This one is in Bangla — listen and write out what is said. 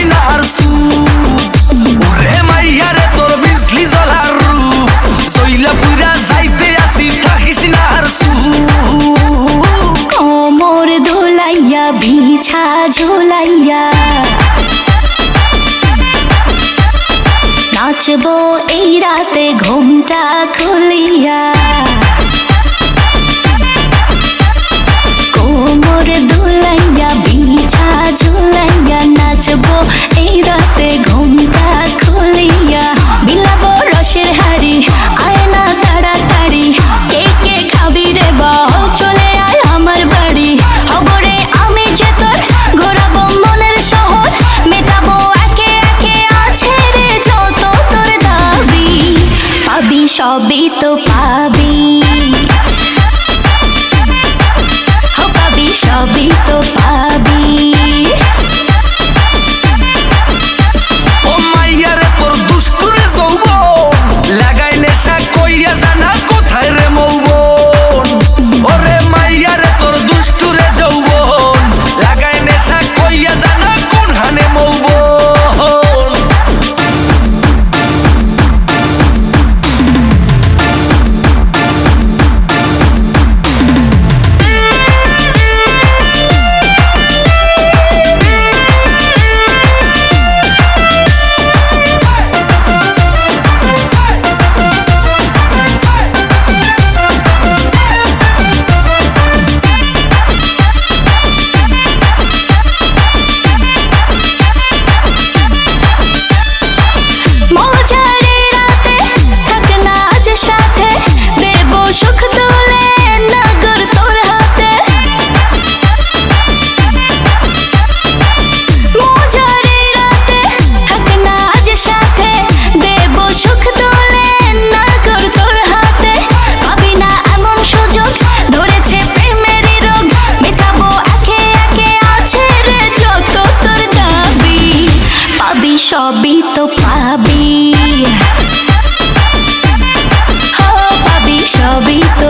না আর ওরে মাইয়া রে তোর বিজলি জ্বলার রূপ সইলা পুরা যাইতে আসি থাকিস না আর কোমর দোলাইয়া বিছা ঝোলাইয়া নাচবো এই রাতে ঘুমটা খুলিয়া কোমর দোলাইয়া বিছা ঝোলাইয়া নাচবো এই রাতে ঘুমটা খুলিয়া বিলাবো রসের হাড়ি আয় না তাড়াতাড়ি কে কে খাবি রে বল চলে আয় আমার বাড়ি খবরে আমি যে তোর ঘোরাবো মনের শহর মেটাবো একে একে আছে রে যত তোর দাবি পাবি সবই তো পাবি পাবি সবই তো পাবি ও মাইয়া রে তোর দুষ্টুরে যৌবন লাগাই নেশা কইয়া জানা কোথায় রে মৌবন ওরে মাইয়া রে তোর দুষ্টুরে যৌবন লাগাই নেশা কইয়া জানা কোন হানে মৌবন সবই তো পাবি পাবি সবই তো